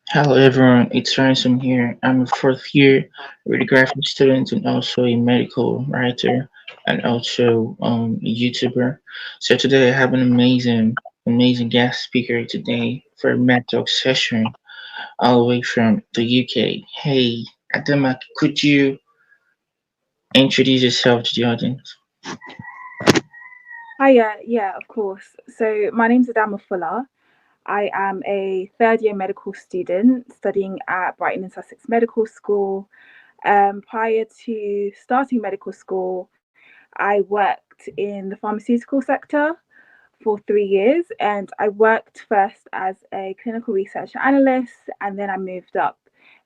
Hello everyone, it's Ransom here. I'm a fourth year radiography student and also a medical writer and also a YouTuber. So today I have an amazing guest speaker today for a med talk session all the way from the UK. Hey, Adama, could you introduce yourself to the audience? Hiya, yeah, of course. So my name's Adama Fullah. I am a third year medical student studying at Brighton and Sussex Medical School. Prior to starting medical school, I worked in the pharmaceutical sector for 3 years, and I worked first as a clinical research analyst, and then I moved up,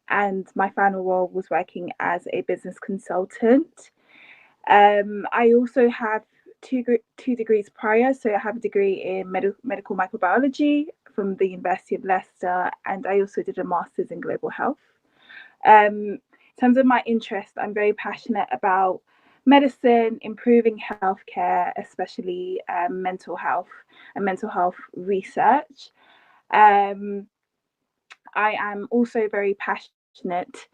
and my final role was working as a business consultant. I also have two degrees prior. So I have a degree in medical microbiology from the University of Leicester, and I also did a master's in global health. In terms of my interest, I'm very passionate about medicine, improving healthcare, especially mental health and mental health research. Um, I am also very passionate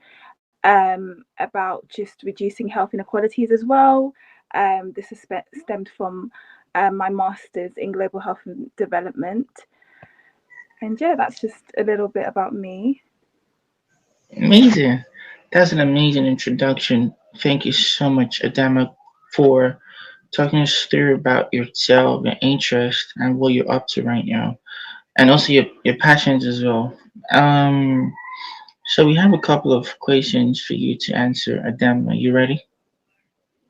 about just reducing health inequalities as well. This has stemmed from my master's in global health and development. And yeah, that's just a little bit about me. Amazing. That's an amazing introduction. Thank you so much, Adama, for talking us through about yourself, your interest, and what you're up to right now, and also your passions as well. Um, so we have a couple of questions for you to answer. Adama, are you ready?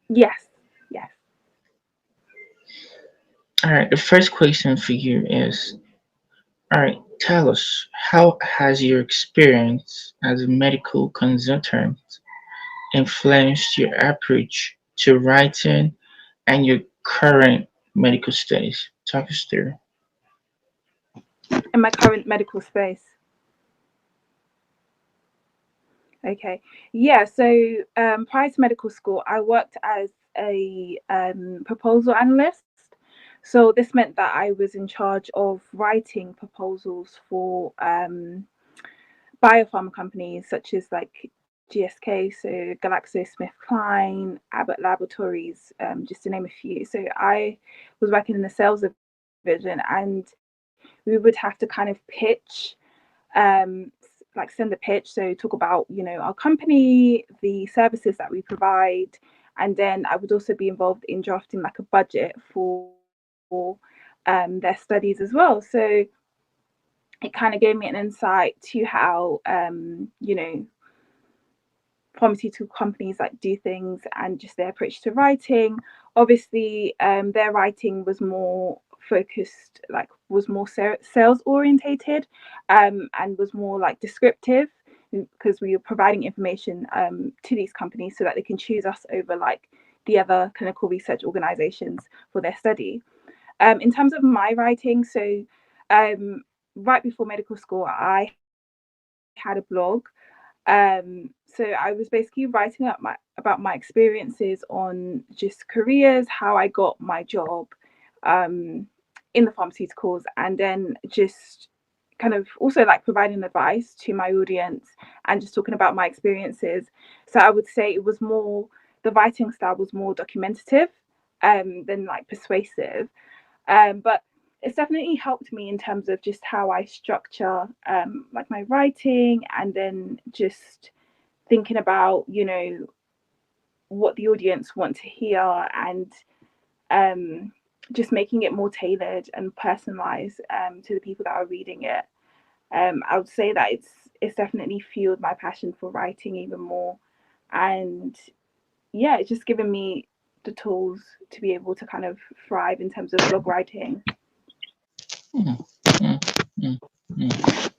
Yes, yes. All right. The first question for you is, all right. Tell us, how has your experience as a medical consultant influenced your approach to writing and your current medical studies? Talk us through. In my current medical space. Okay. Yeah. So prior to medical school, I worked as a proposal analyst. So this meant that I was in charge of writing proposals for biopharma companies such as like GSK, so GlaxoSmithKline, Abbott Laboratories, just to name a few. So I was working in the sales division, and we would have to kind of pitch, um, like send a pitch. So talk about our company, the services that we provide, and then I would also be involved in drafting like a budget for their studies as well. So it kind of gave me an insight to how pharmaceutical companies like do things and just their approach to writing. Obviously, their writing was more focused, like was more sales orientated, and was more like descriptive because we were providing information to these companies so that they can choose us over like the other clinical research organizations for their study. In terms of my writing, so um, right before medical school, I had a blog. So I was basically writing about my experiences on just careers, how I got my job um, in the pharmaceuticals, and then just kind of also like providing advice to my audience and just talking about my experiences. So I would say it was more, the writing style was more documentative than like persuasive. But it's definitely helped me in terms of just how I structure like my writing, and then just thinking about what the audience want to hear, and um, just making it more tailored and personalized to the people that are reading it. I would say that it's definitely fueled my passion for writing even more, and yeah, it's just given me the tools to be able to kind of thrive in terms of blog writing. Mm, mm, mm, mm.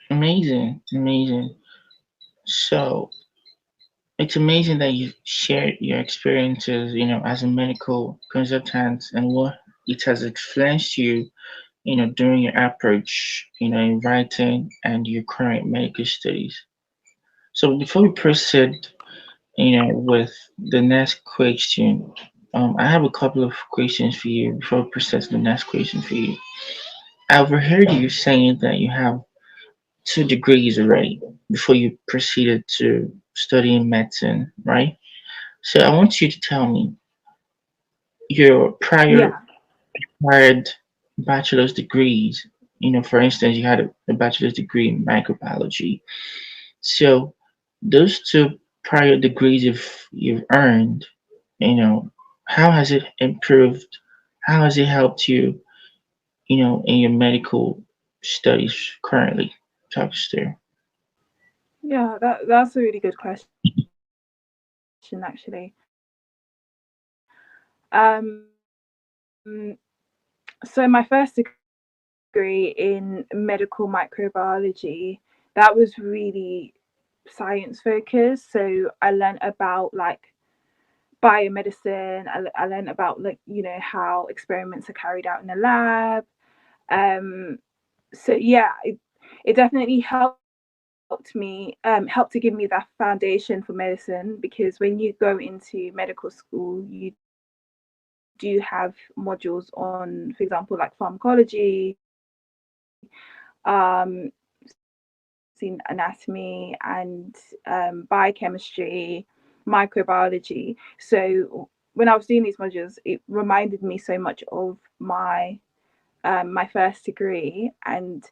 Amazing, amazing. So it's amazing that you shared your experiences, as a medical consultant and what it has influenced you, during your approach, in writing and your current medical studies. So before we proceed, with the next question, I have a couple of questions for you before we proceed to the next question for you. I overheard you saying that you have two degrees already before you proceeded to studying medicine, right? So I want you to tell me your prior Yeah. required bachelor's degrees. For instance, you had a bachelor's degree in microbiology. So those two prior degrees you've earned, you know, how has it improved? How has it helped you, in your medical studies currently, Dr. Yeah, that's a really good question actually. So my first degree in medical microbiology, that was really science focused. So I learned about like biomedicine. I learned about like how experiments are carried out in the lab. Um, so yeah, it definitely helped to give me that foundation for medicine, because when you go into medical school, you do have modules on, for example, like pharmacology, seen anatomy and biochemistry, microbiology. So when I was doing these modules, it reminded me so much of my first degree, and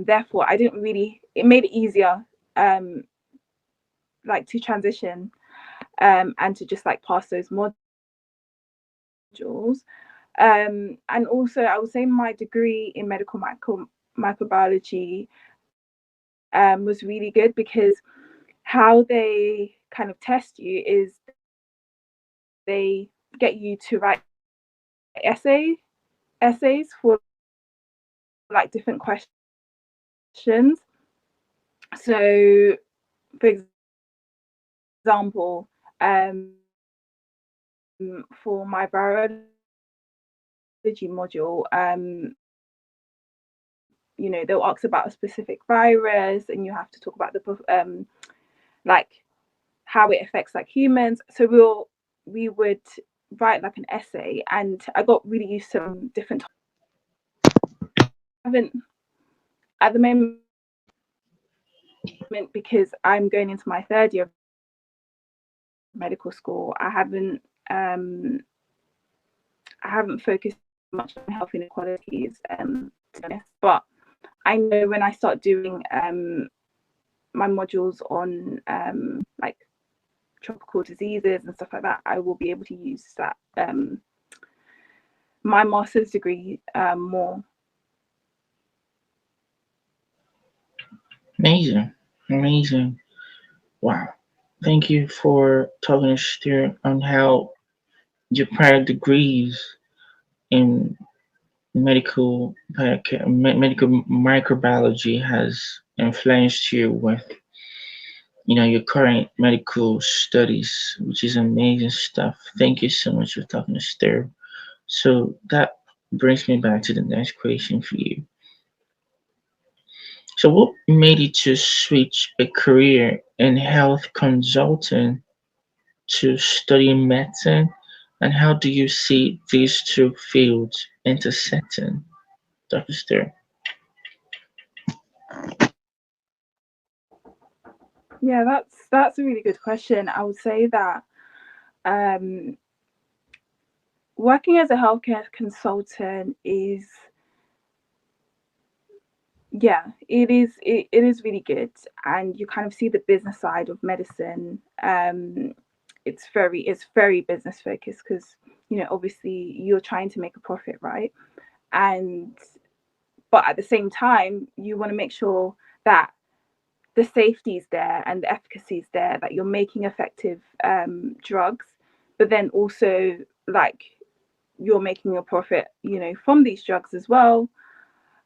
therefore I didn't really. It made it easier, um, like to transition, and to just like pass those modules. And also, I would say my degree in microbiology was really good, because how they kind of test you is they get you to write essays for like different questions. So, for example, for my virology module, they'll ask about a specific virus, and you have to talk about like how it affects like humans. So we would write like an essay, and I got really used to different topics. Haven't at the moment, because I'm going into my third year of medical school. I haven't focused too much on health inequalities, to be honest. But I know when I start doing my modules on like tropical diseases and stuff like that, I will be able to use that my master's degree more. Amazing. Amazing. Wow. Thank you for talking us through on how your prior degrees in medical microbiology has influenced you with, your current medical studies, which is amazing stuff. Thank you so much for talking us through. So that brings me back to the next question for you. So, what made you to switch a career in health consulting to study medicine, and how do you see these two fields intersecting, Dr. Steer? Yeah, that's a really good question. I would say that um, working as a healthcare consultant is, yeah, it is really good, and you kind of see the business side of medicine. It's very business focused, because obviously you're trying to make a profit, right? And but at the same time, you want to make sure that the safety is there and the efficacy is there, that you're making effective drugs, but then also like you're making a profit, from these drugs as well.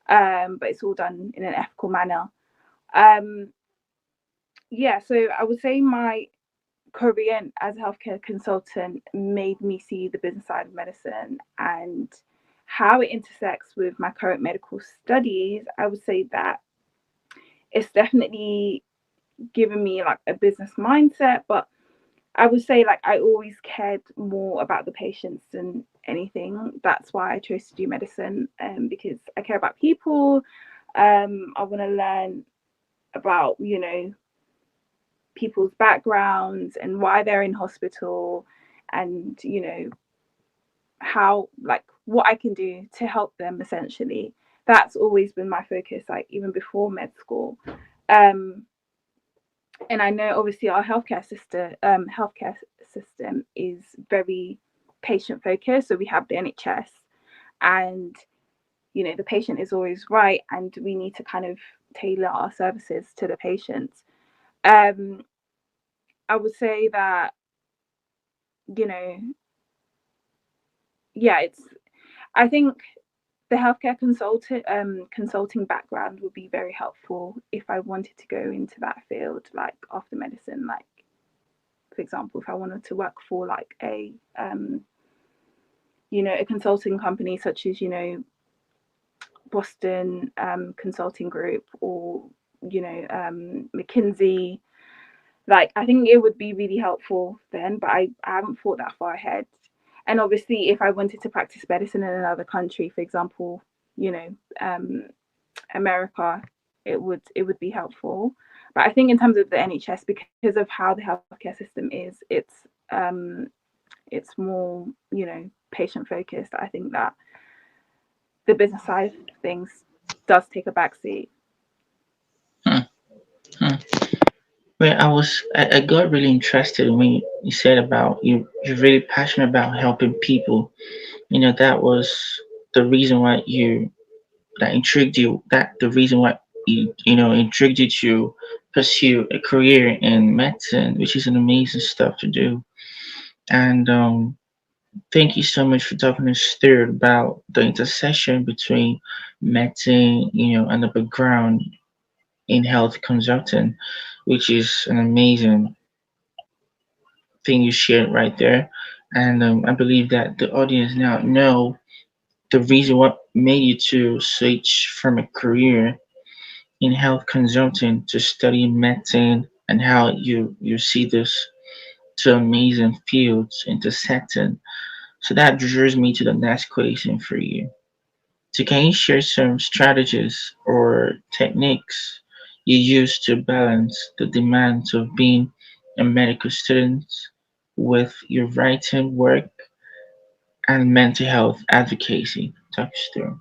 But it's all done in an ethical manner. Um, yeah, so I would say my career as a healthcare consultant made me see the business side of medicine, and how it intersects with my current medical studies. I would say that it's definitely given me like a business mindset, but I would say like I always cared more about the patients than anything. That's why I chose to do medicine, because I care about people. I want to learn about, people's backgrounds and why they're in hospital, and how, like, what I can do to help them essentially. That's always been my focus, like even before med school. um and I know obviously our healthcare system is very patient focused. So we have the NHS, and the patient is always right, and we need to kind of tailor our services to the patients. um I would say that, you know yeah, it's I think the healthcare consulting background would be very helpful if I wanted to go into that field, like after medicine. Like, for example, if I wanted to work for like a consulting company such as Boston Consulting Group, or McKinsey. Like, I think it would be really helpful then, but I haven't thought that far ahead. And obviously, if I wanted to practice medicine in another country, for example, America, it would be helpful. But I think in terms of the NHS, because of how the healthcare system is, it's more patient focused. I think that the business side of things does take a backseat. Hmm, hmm. Well, I got really interested when you said about you're really passionate about helping people. That was the reason why that intrigued you. That the reason why intrigued you to pursue a career in medicine, which is an amazing stuff to do. And thank you so much for talking us through about the intersection between medicine, and the background in health consulting, which is an amazing thing you shared right there. And I believe that the audience now know the reason what made you to switch from a career in health consulting to study medicine, and how you see this two amazing fields intersecting. So that draws me to the next question for you. So can you share some strategies or techniques you use to balance the demands of being a medical student with your writing work and mental health advocacy? Talk us through.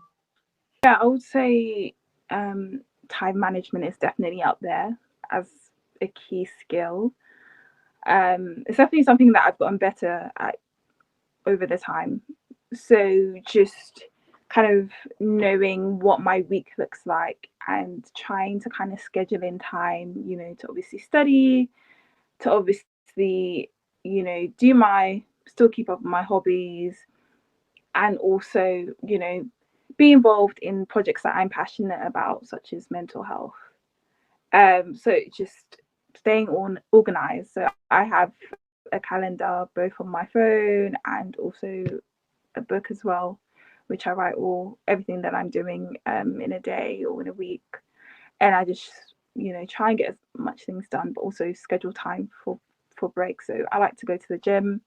Yeah, I would say time management is definitely up there as a key skill. It's definitely something that I've gotten better at over the time. So just kind of knowing what my week looks like and trying to kind of schedule in time, to obviously study, to obviously, do my still keep up with my hobbies, and also, be involved in projects that I'm passionate about, such as mental health. So just staying on organized. So I have a calendar both on my phone and also a book as well, which I write all everything that I'm doing in a day or in a week. And I just try and get as much things done, but also schedule time for breaks. So I like to go to the gym.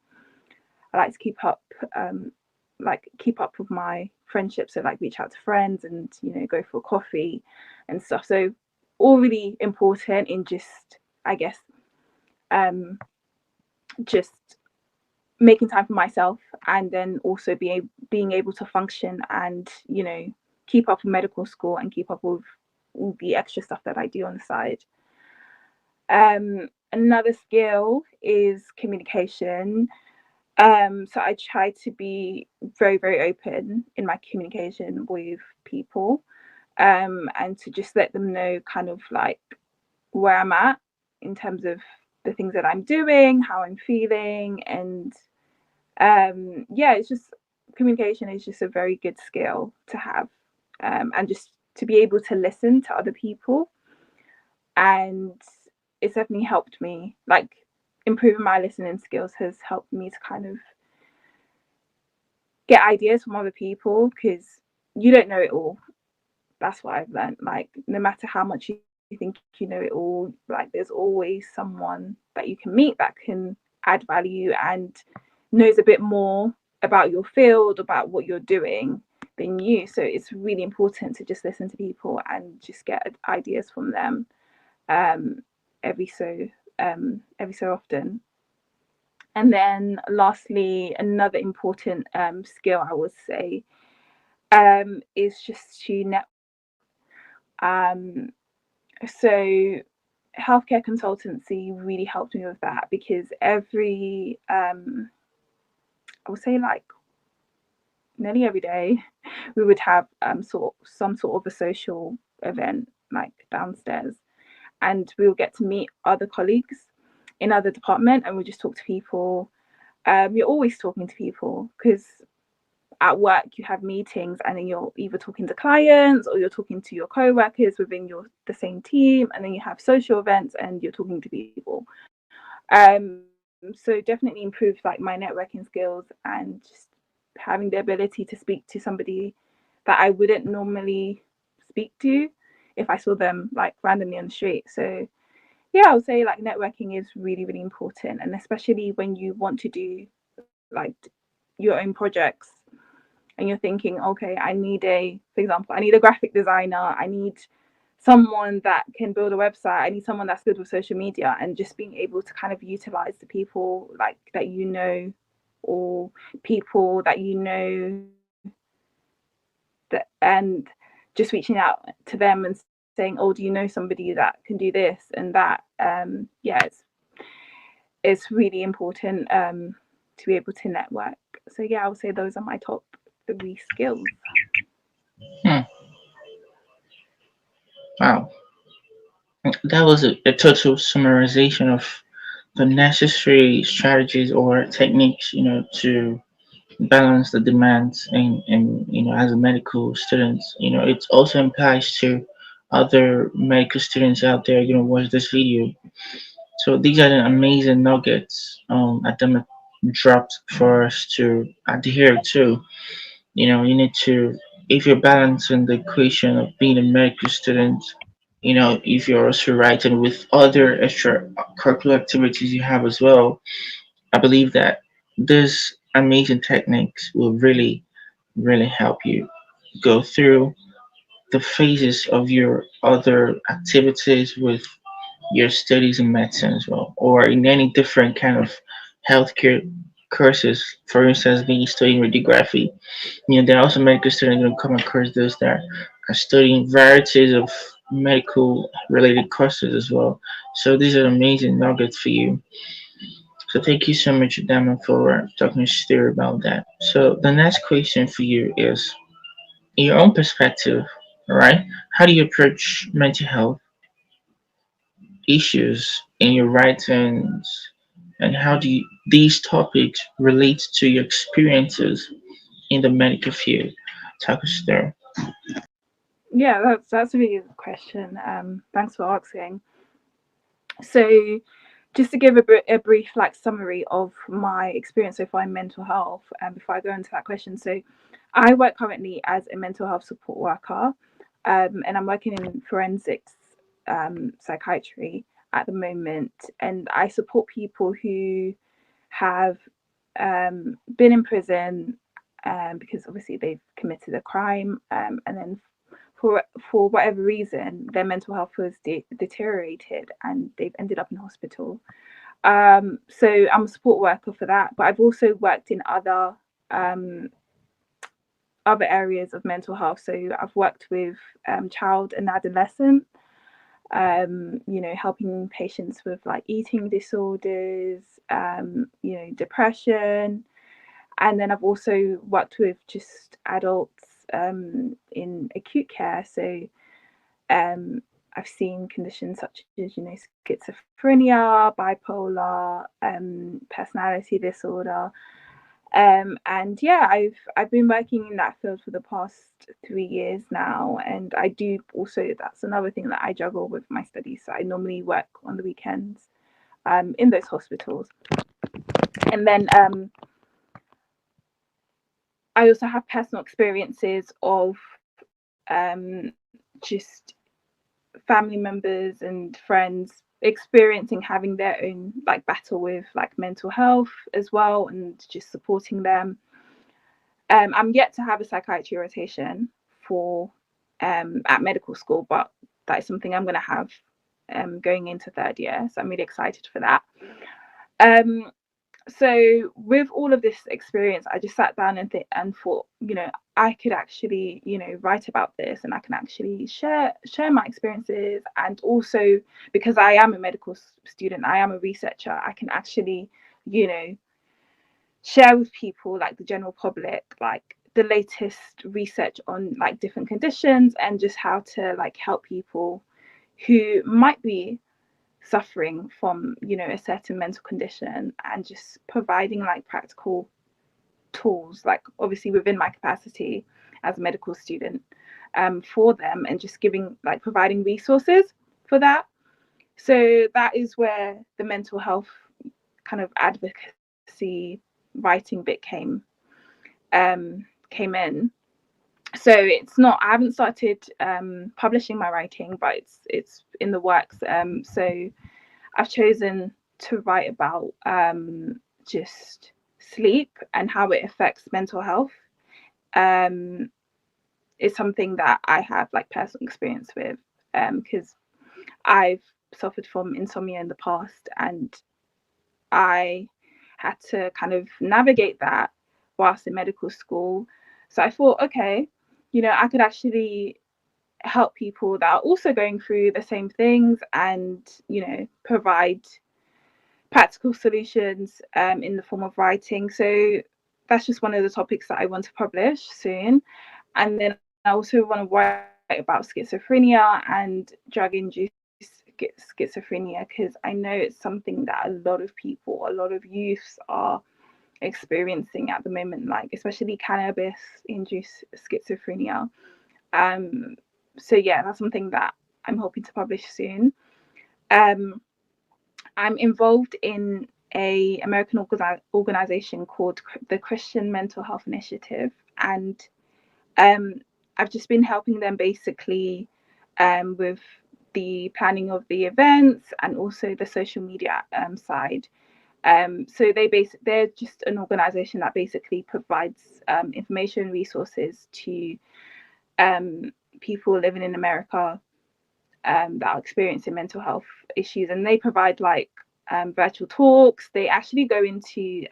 I like to keep up with my friendships. So like reach out to friends and go for coffee and stuff. So all really important in just, I guess, um just making time for myself, and then also being able to function and keep up with medical school and keep up with all the extra stuff that I do on the side. Another skill is communication. So I try to be very, very open in my communication with people, and to just let them know kind of like where I'm at in terms of the things that I'm doing, how I'm feeling, and yeah, it's just communication is just a very good skill to have, and just to be able to listen to other people. And it's definitely helped me, like improving my listening skills has helped me to kind of get ideas from other people, because you don't know it all. That's what I've learned. Like, no matter how much you think you know it all, like there's always someone that you can meet that can add value and knows a bit more about your field, about what you're doing, than you. So it's really important to just listen to people and just get ideas from them um, every so often. And then lastly, another important skill I would say is just to network. So healthcare consultancy really helped me with that, because every I would say like nearly every day we would have some sort of a social event like downstairs, and we will get to meet other colleagues in other department, and we'll just talk to people. You're always talking to people, because at work you have meetings, and then you're either talking to clients or you're talking to your co-workers within the same team, and then you have social events and you're talking to people. So definitely improved like my networking skills, and just having the ability to speak to somebody that I wouldn't normally speak to if I saw them like randomly on the street. So yeah, I would say like networking is really, really important, and especially when you want to do like your own projects, and you're thinking, okay, for example, I need a graphic designer, I need someone that can build a website, I need someone that's good with social media, and just being able to kind of utilize the people like that you know, or people that you know, that, and just reaching out to them and saying, oh, do you know somebody that can do this and that? Yeah, it's really important to be able to network. So yeah, I would say those are my top 3 skills. Hmm. Wow. That was a total summarization of the necessary strategies or techniques, to balance the demands and as a medical student. It also applies to other medical students out there, watch this video. So these are the amazing nuggets Adama dropped for us to adhere to. You need to, if you're balancing the equation of being a medical student, if you're also writing with other extracurricular activities you have as well, I believe that these amazing techniques will really, really help you go through the phases of your other activities with your studies in medicine as well, or in any different kind of healthcare courses. For instance, being studying radiography, there are also medical students going to come across those that are studying varieties of medical related courses as well. So these are amazing nuggets for you. So thank you so much, Dama, for talking us through about that. So the next question for you is, in your own perspective, all right? How do you approach mental health issues in your writings, and how do these topics relate to your experiences in the medical field? Talk us through. Yeah, that's a really good question. Thanks for asking. So just to give a brief like summary of my experience so far in mental health, and before I go into that question. So I work currently as a mental health support worker, and I'm working in forensics psychiatry at the moment, and I support people who have been in prison, because obviously they've committed a crime, and then for whatever reason their mental health was deteriorated and they've ended up in hospital. So I'm a support worker for that, but I've also worked in um, other areas of mental health. So I've worked with child and adolescent, helping patients with like eating disorders, depression. And then I've also worked with just adults in acute care. So I've seen conditions such as, schizophrenia, bipolar, personality disorder. And yeah, I've been working in that field for the past 3 years now, and I do also, that's another thing that I juggle with my studies. So I normally work on the weekends in those hospitals, and then I also have personal experiences of just family members and friends experiencing having their own like battle with like mental health as well, and just supporting them. I'm yet to have a psychiatry rotation for at medical school, but that is something I'm going to have going into third year. So I'm really excited for that. Um, so with all of this experience, I just sat down and thought, I could actually, write about this, and I can actually share my experiences. And also, because I am a medical student, I am a researcher, I can actually, you know share with people, like the general public, like the latest research on like different conditions, and just how to like help people who might be suffering from a certain mental condition, and just providing like practical tools, like obviously within my capacity as a medical student, for them, and just providing resources for that. So that is where the mental health kind of advocacy writing bit came in. So it's not, I haven't started publishing my writing, but it's in the works. So I've chosen to write about just sleep and how it affects mental health. um it's something that I have like personal experience with, because I've suffered from insomnia in the past, and I had to kind of navigate that whilst in medical school. So I thought, okay, I could actually help people that are also going through the same things, and provide practical solutions in the form of writing. So that's just one of the topics that I want to publish soon. And then I also want to write about schizophrenia and drug-induced schizophrenia, because I know it's something that a lot of people, a lot of youths are experiencing at the moment, like especially cannabis-induced schizophrenia. Um, so yeah, that's something that I'm hoping to publish soon. Um, I'm involved in a American organization called the Christian Mental Health Initiative, and um, I've just been helping them basically with the planning of the events, and also the social media side. So they're just an organization that basically provides information resources to people living in America that are experiencing mental health issues, and they provide like virtual talks. They actually go into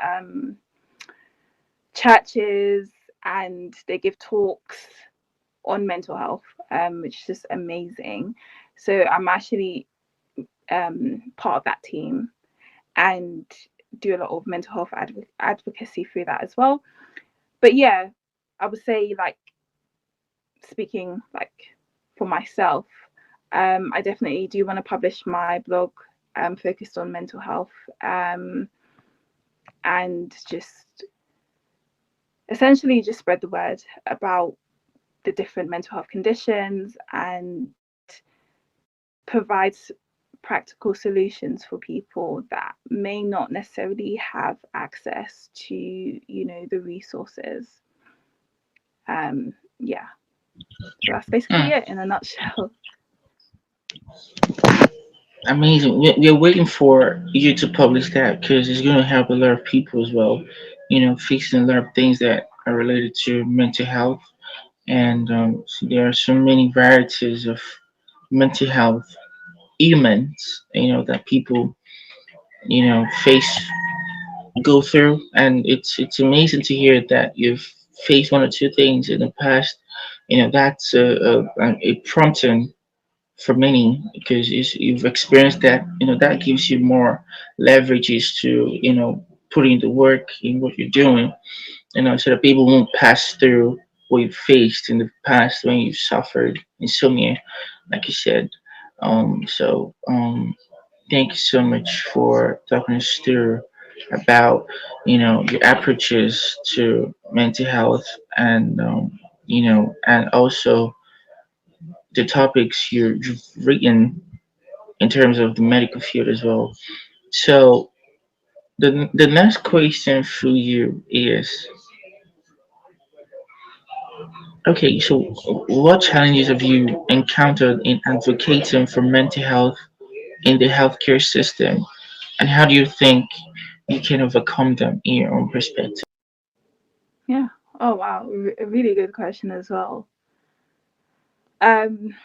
churches, and they give talks on mental health, which is just amazing. So I'm actually part of that team, and do a lot of mental health advocacy through that as well. But yeah, I would say, like, speaking like for myself, I definitely do want to publish my blog focused on mental health, and just essentially just spread the word about the different mental health conditions, and provides practical solutions for people that may not necessarily have access to the resources. Yeah, so that's basically Hmm, it in a nutshell. amazing. We're waiting for you to publish that because it's going to help a lot of people as well. Fixing a lot of things that are related to mental health. And so there are so many varieties of mental health ailments, that people, face, go through. And it's amazing to hear that you've faced one or two things in the past. That's a prompting for many, because you've experienced that. That gives you more leverages to put in the work in what you're doing, so that people won't pass through what you faced in the past when you suffered insomnia, like you said. Thank you so much for talking us through about your approaches to mental health, and and also the topics you've written in terms of the medical field as well. So the next question for you is, okay, so what challenges have you encountered in advocating for mental health in the healthcare system, and how do you think you can overcome them in your own perspective? Yeah. Oh wow, a really good question as well. Um,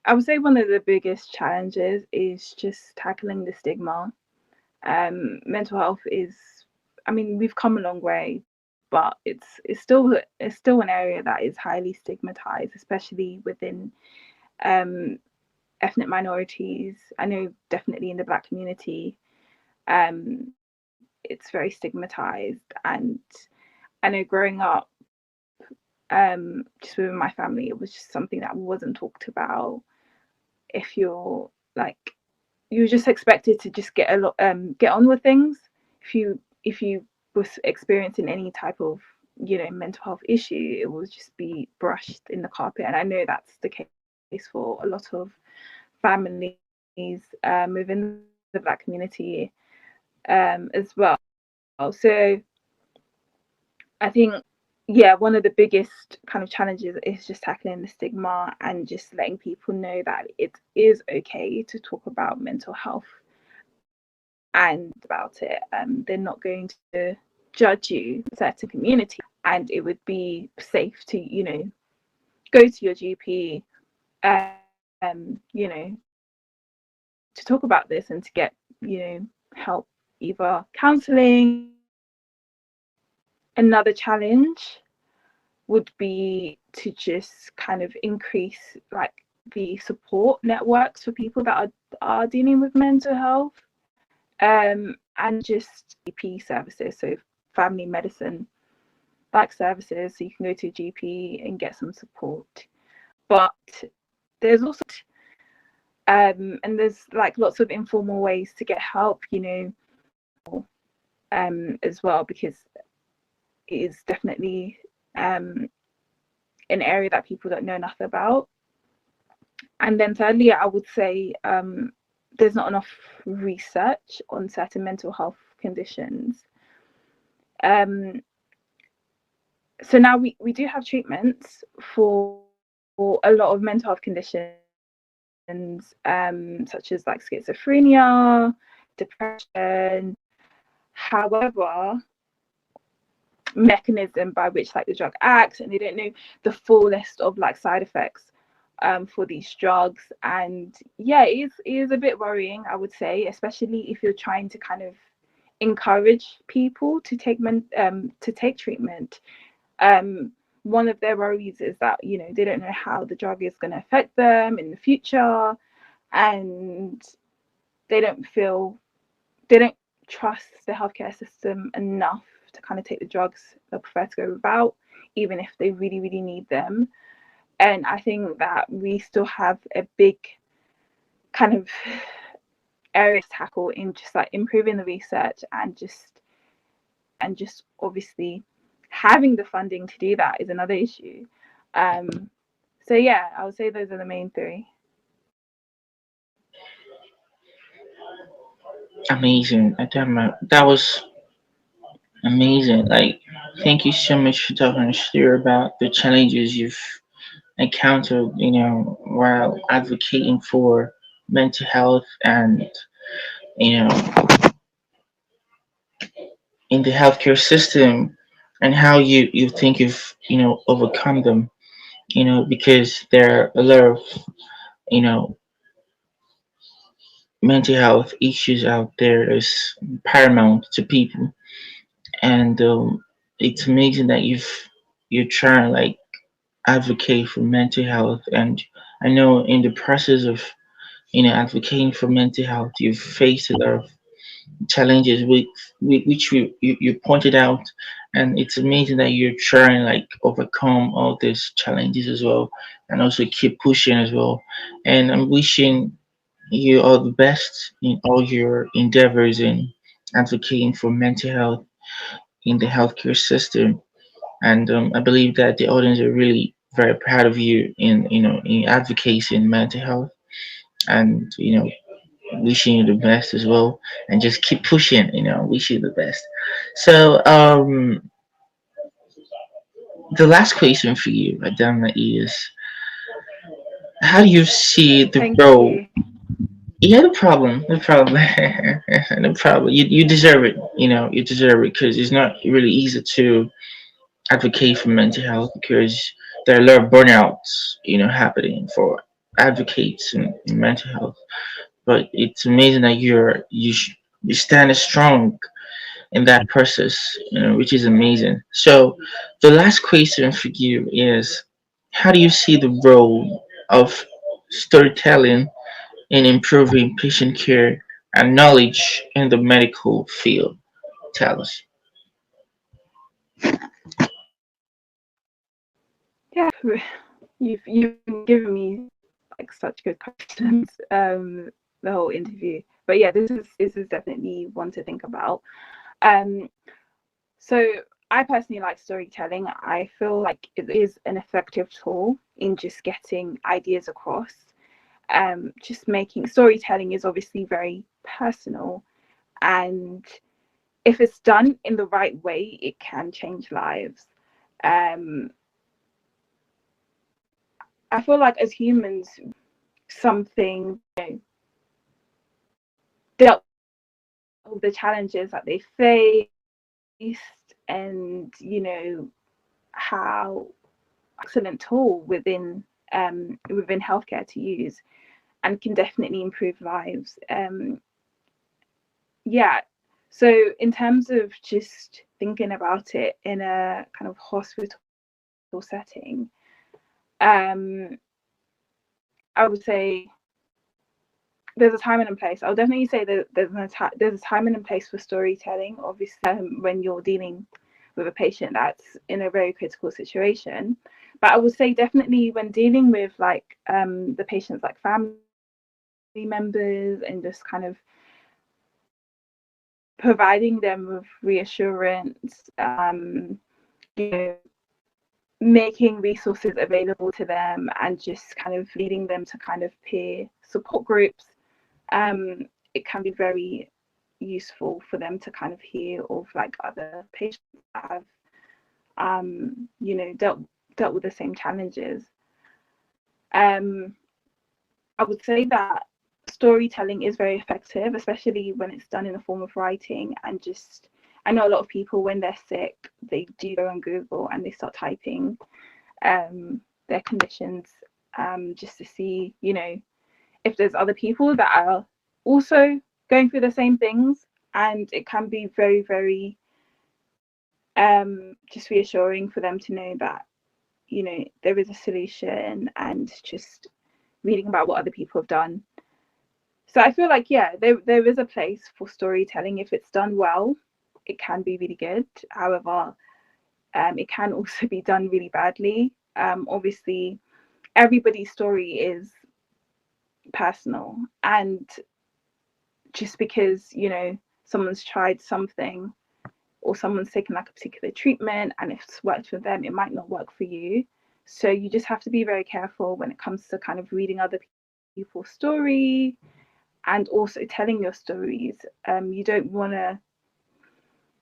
I would say one of the biggest challenges is just tackling the stigma. Mental health is, I mean, we've come a long way, but it's still an area that is highly stigmatized, especially within um, ethnic minorities. I know definitely in the Black community, it's very stigmatized, and I know growing up, just within my family, it was just something that wasn't talked about. If you're like, you're just expected to just get on with things. If you was experiencing any type of mental health issue, it will just be brushed in the carpet. And I know that's the case for a lot of families within the Black community as well. So I think, yeah, one of the biggest kind of challenges is just tackling the stigma and just letting people know that it is okay to talk about mental health and about it. They're not going to judge you in a certain community, and it would be safe to, go to your GP, to talk about this and to get, help, either counselling or medication. Another challenge would be to just kind of increase like the support networks for people that are dealing with mental health, and just GP services, so family medicine like services, so you can go to a GP and get some support. But there's also and there's like lots of informal ways to get help, as well, because it is definitely an area that people don't know enough about. And then thirdly, I would say there's not enough research on certain mental health conditions. Um, so now we do have treatments for a lot of mental health conditions, such as like schizophrenia, depression. However, mechanism by which like the drug acts, and they don't know the full list of like side effects for these drugs. And yeah, it is a bit worrying, I would say, especially if you're trying to kind of encourage people to take treatment. One of their worries is that they don't know how the drug is going to affect them in the future, and they don't feel they don't trust the healthcare system enough to kind of take the drugs they'll prefer to go without, even if they really, really need them. And I think that we still have a big kind of area to tackle in just like improving the research, and just obviously having the funding to do that is another issue. So yeah, I would say those are the main three. Amazing, Adama. That was amazing. Like, thank you so much for talking us through about the challenges you've encountered, while advocating for mental health and, you know, in the healthcare system, and how you think you've, overcome them, because there are a lot of, you know, mental health issues out there is paramount to people. And it's amazing that you're trying like advocate for mental health. And I know in the process of advocating for mental health, you've faced a lot of challenges which you pointed out. And it's amazing that you're trying like overcome all these challenges as well, and also keep pushing as well. And I'm wishing you all the best in all your endeavors in advocating for mental health in the healthcare system. And I believe that the audience are really very proud of you in in advocacy in mental health, and wishing you the best as well, and just keep pushing. Wish you the best. So the last question for you, Adama, is how do you see the Thank role? you. Yeah, no problem, no problem, no problem. You deserve it. You deserve it, because it's not really easy to advocate for mental health because there are a lot of burnouts, happening for advocates in mental health. But it's amazing that you stand strong in that process, which is amazing. So the last question for you is, how do you see the role of storytelling in improving patient care and knowledge in the medical field? Tell us. Yeah, you've given me like such good questions the whole interview. But yeah, this is definitely one to think about. Um, so I personally like storytelling. I feel like it is an effective tool in just getting ideas across. Just making storytelling is obviously very personal, and if it's done in the right way, it can change lives. Um, I feel like as humans, something dealt with the challenges that they faced, and how excellent tool within healthcare to use, and can definitely improve lives. Yeah. So in terms of just thinking about it in a kind of hospital setting, um, I would say there's a time and a place. I'll definitely say that there's a time and a place for storytelling. Obviously, when you're dealing with a patient that's in a very critical situation, but I would say definitely when dealing with like the patient's like family members, and just kind of providing them with reassurance, you know, making resources available to them, and just kind of leading them to kind of peer support groups. It can be very useful for them to kind of hear of like other patients that have dealt with the same challenges. um I would say that storytelling is very effective, especially when it's done in the form of writing. And just, I know a lot of people when they're sick, they do go on Google and they start typing their conditions, just to see, if there's other people that are also going through the same things. And it can be very, very just reassuring for them to know that, there is a solution, and just reading about what other people have done. So I feel like, yeah, there is a place for storytelling. If it's done well, it can be really good. However, it can also be done really badly. Obviously, everybody's story is personal, and just because someone's tried something, or someone's taken like a particular treatment and it's worked for them, it might not work for you. So you just have to be very careful when it comes to kind of reading other people's story, and also telling your stories. You don't want to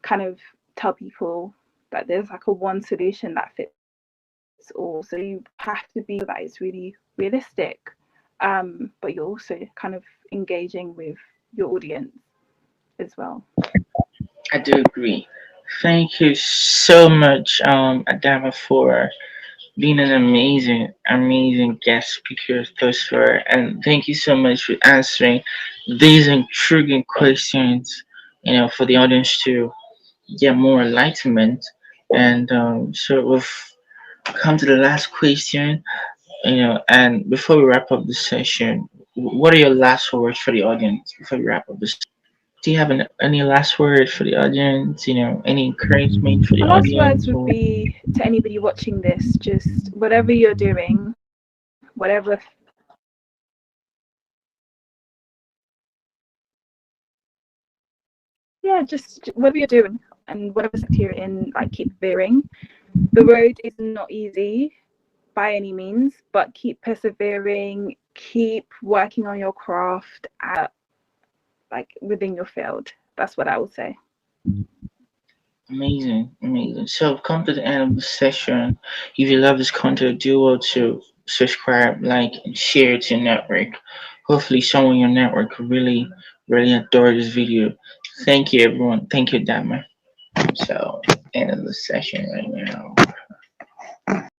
kind of tell people that there's like a one solution that fits all. So you have to be that it's really realistic, but you're also kind of engaging with your audience as well. I do agree. Thank you so much, Adama, for being an amazing, amazing guest speaker thus far. And thank you so much for answering these intriguing questions, for the audience to get more enlightenment. And so we've come to the last question, and before we wrap up this session, what are your last words for the audience before we wrap up this? Do you have any last word for the audience? Any encouragement for the My last audience? words would Or be to anybody watching this: just whatever you're doing, whatever, yeah, just whatever you're doing and whatever sector you're in, like, keep persevering. The road is not easy by any means, but keep persevering, keep working on your craft at, like, within your field. That's what I would say. amazing, amazing. So we've come to the end of the session. If you love this content, do well to subscribe, like, and share it to your network. Hopefully, someone in your network will really, really adore this video. Thank you, everyone. Thank you, Dama. So. end of the session right now.